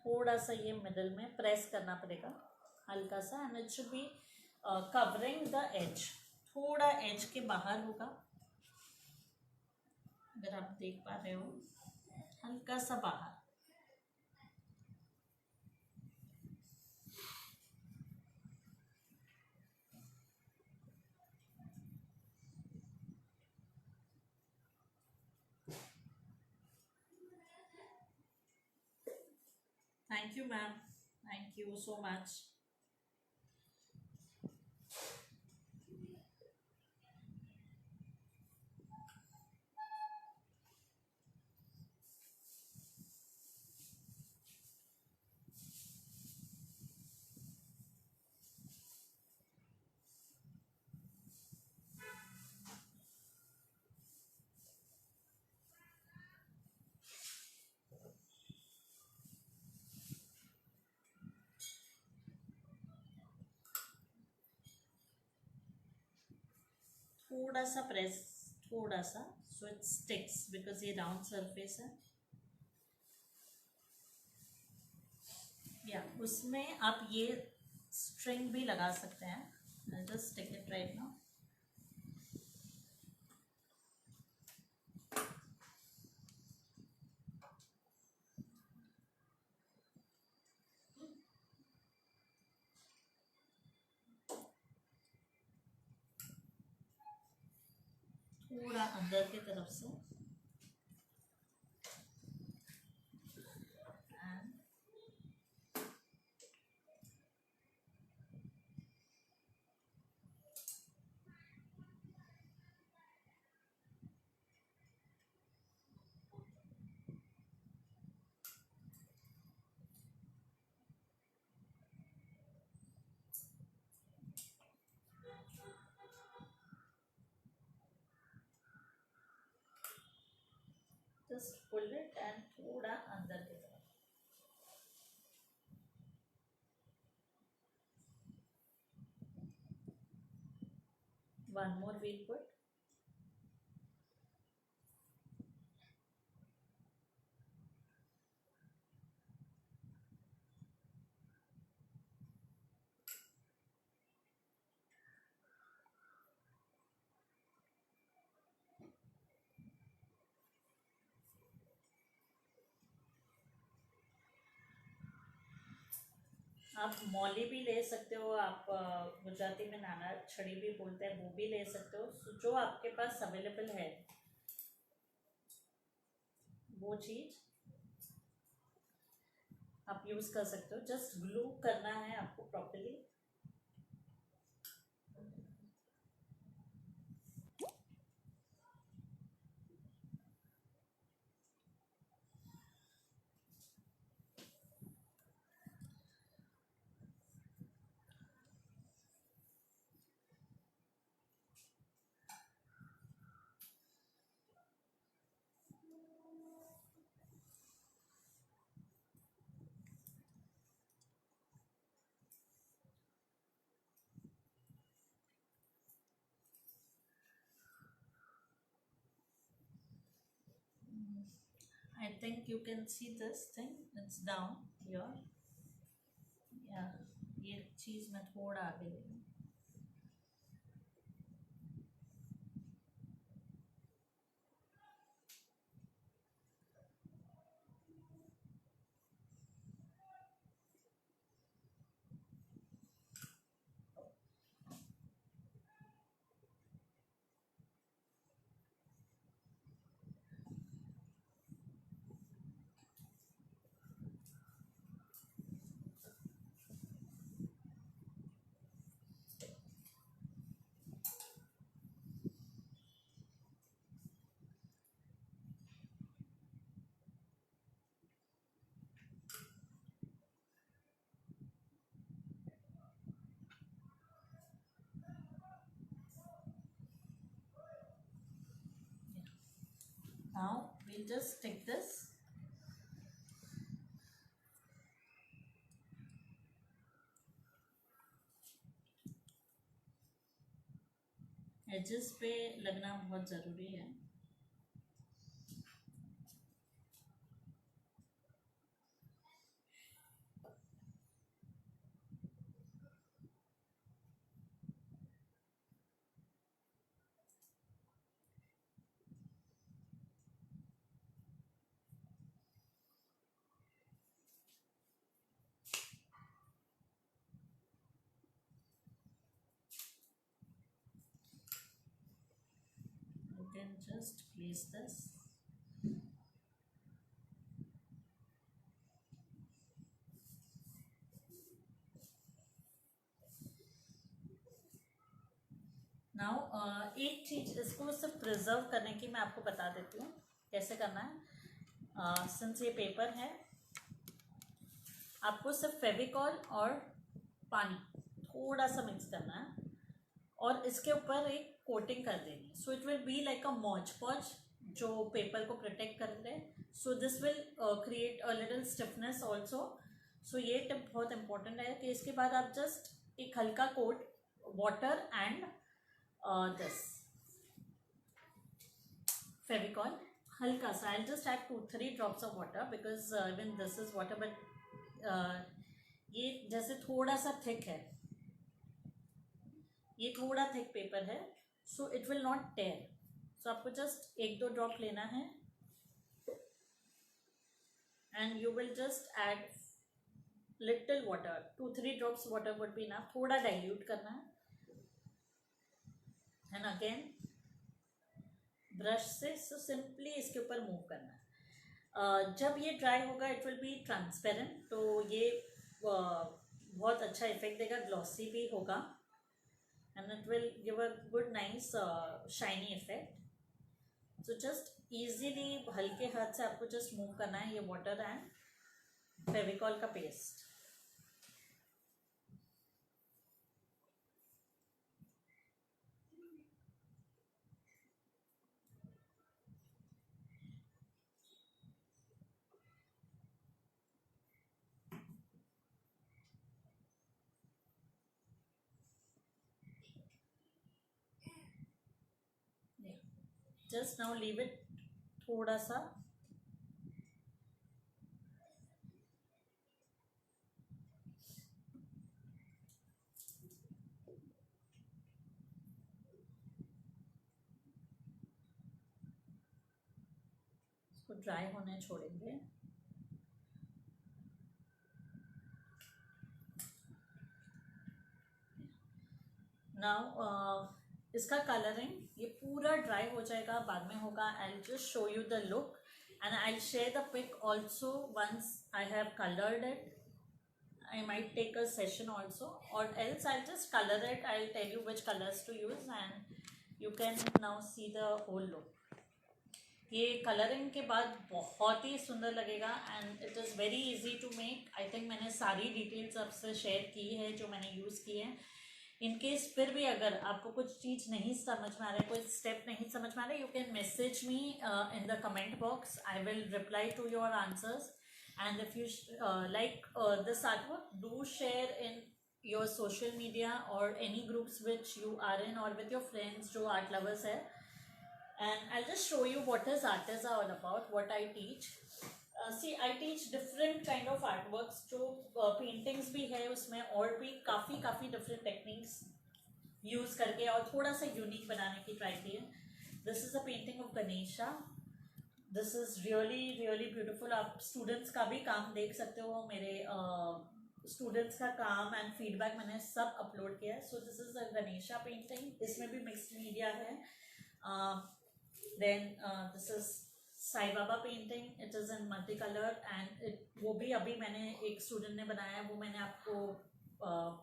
थोड़ा सा ये मिडल में प्रेस करना पड़ेगा हल्का सा. And it should be covering the edge. थोड़ा एज के बाहर होगा, अगर आप देख पा रहे हो, हल्का सा बाहर. Thank you, ma'am. Thank you so much. थोड़ा सा प्रेस, थोड़ा सा, सो इट स्टिक्स, बिकॉज ये राउंड सरफेस है. या उसमें आप ये स्ट्रिंग भी लगा सकते हैं. I'll just stick it right now. थोड़ा अंदर की तरफ से. जस्ट पुल इट एंड थोड़ा अंदर की तरफ. One more we'll put. आप मौली भी ले सकते हो. आप गुजराती में नाना छड़ी भी बोलते हैं, वो भी ले सकते हो. जो आपके पास अवेलेबल है वो चीज़ आप यूज़ कर सकते हो. जस्ट ग्लू करना है आपको properly. I think you can see this thing. It's down here. Yeah, ये चीज़ मैं थोड़ा आगे ले लूँ. Now we'll just stick this. Edges पे लगना बहुत ज़रूरी है. You can just place this. Now एक चीज़ इसको सिर्फ प्रिजर्व करने की मैं आपको बता देती हूँ कैसे करना है. सिंस ये पेपर है, आपको सिर्फ फेविकॉल और पानी थोड़ा सा मिक्स करना है और इसके ऊपर एक कोटिंग कर देनी. So it will be like a Mod Podge जो पेपर को प्रोटेक्ट कर ले. So this will create a little stiffness also. सो ये टिप बहुत इंपॉर्टेंट है कि इसके बाद आप जस्ट एक हल्का coat water and this Fevicol, halka sa. I'll just add 2-3 drops of water because even this is water, but ये जैसे थोड़ा सा थिक है, ये थोड़ा थिक पेपर है, so it will not tear. So आपको जस्ट 1-2 ड्रॉप लेना है and you will just add little water. 2-3 drops water would be enough. थोड़ा dilute करना है and again ब्रश से सिंपली इसके ऊपर मूव करना है. जब ये ड्राई होगा इट विल बी ट्रांसपेरेंट, तो ये बहुत अच्छा इफेक्ट देगा, ग्लॉसी भी होगा and it will give a good nice shiny effect. So just easily हल्के हाथ से आपको जस्ट मूव करना है ये वाटर एंड फेविकॉल का paste. Just now leave it थोड़ा सा. इसको ड्राई होने छोड़ेंगे. नाउ इसका कलरिंग ये पूरा ड्राई हो जाएगा, बाद में होगा. I just show you the look and I share the pic also once I have coloured it. I might take a session also, or else I'll just color it. I'll tell you which colors to use and you can now see the whole look. ये colouring के बाद बहुत ही सुंदर लगेगा and it is very easy to make. I think मैंने सारी details आपसे शेयर की है जो मैंने यूज़ की है. इन केस फिर भी अगर आपको कुछ चीज़ नहीं समझ में आ रहा है, कोई स्टेप नहीं समझ में आ रहा है, you can message me in the comment box. I will reply to your answers. And if you like this artwork, do share in your social media or any groups which you are in or with your friends जो art lovers है. And I'll just show you what is Arteza all about, what I teach. See, I teach different kind of artworks. जो paintings भी है उसमें और भी काफ़ी different techniques use करके और थोड़ा सा unique बनाने की try की है. This is a painting of Ganesha. This is really really beautiful. आप स्टूडेंट्स का भी काम देख सकते हो. मेरे स्टूडेंट्स का काम एंड फीडबैक मैंने सब अपलोड किया है. So this is a Ganesha painting. इसमें भी मिक्स्ड मीडिया है. Then this is Sai Baba painting. It is in multi colour and वो भी अभी मैंने एक स्टूडेंट ने बनाया है, वो मैंने आपको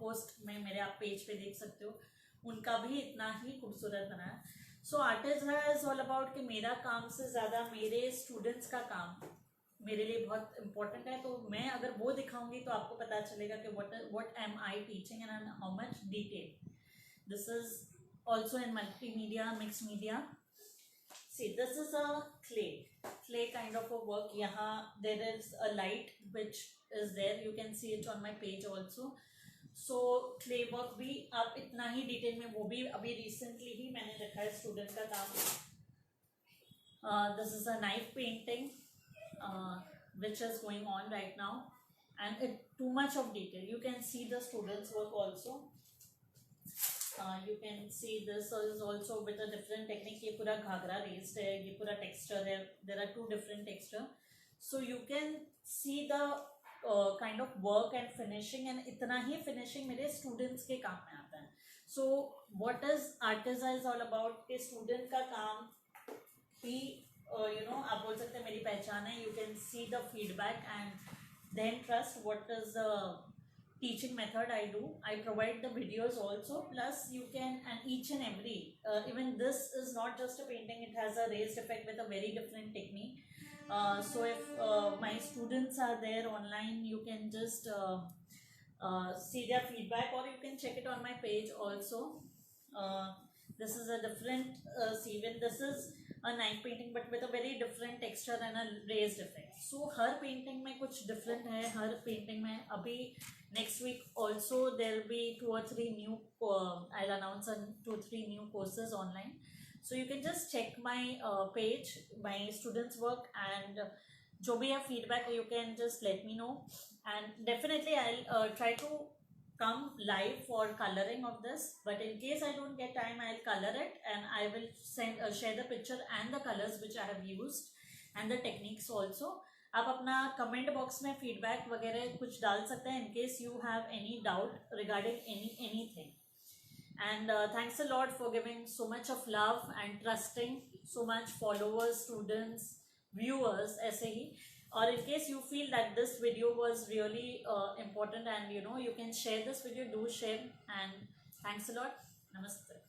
पोस्ट में मेरे आप पेज पे देख सकते हो. उनका भी इतना ही खूबसूरत बनाया. सो आर्टिजा इज ऑल अबाउट कि मेरा काम से ज़्यादा मेरे स्टूडेंट्स का काम मेरे लिए बहुत इम्पोर्टेंट है. तो मैं अगर वो दिखाऊंगी तो आपको पता चलेगा कि what am I teaching and how much detail. This is also in multimedia, mixed media. see, this is a clay kind of a work. यहाँ there is a light which is there, you can see it on my page also. So clay work भी आप इतना ही detail में, वो भी अभी recently ही मैंने रखा है स्टूडेंट का काम. This is a knife painting which is going on right now, and it too much of detail. You can see the students work also. You can see this is also with a different technique. ये पूरा Ghaghara raised है, ये पूरा texture है. There are two different texture, so you can see the kind of work and finishing, and इतना ही finishing मेरे students के काम में आता है. So what is Artiza is all about कि student का काम ही आप बोल सकते हैं मेरी पहचान है. You can see the feedback and then trust what is the teaching method I do. I provide the videos also, plus you can, and each and every even this is not just a painting, it has a raised effect with a very different technique. So if my students are there online, you can just see their feedback, or you can check it on my page also. This is a different even this is a knife painting but with a very different texture and a raised effect. So her painting में कुछ different है, हर painting में अभी next week also there will be 2 or 3 new I'll announce 2 or 3 new courses online. So you can just check my page, my students work, and जो भी है feedback you can just let me know, and definitely I'll try to come live for coloring of this, but in case I don't get time, I'll color it and I will share the picture and the colors which I have used and the techniques also. आप अपना comment box में feedback वगैरह कुछ डाल सकते हैं in case you have any doubt regarding anything. And thanks a lot for giving so much of love and trusting so much followers, students, viewers ऐसे ही. Or in case you feel that this video was really important and you can share this video, do share, and thanks a lot. Namaste.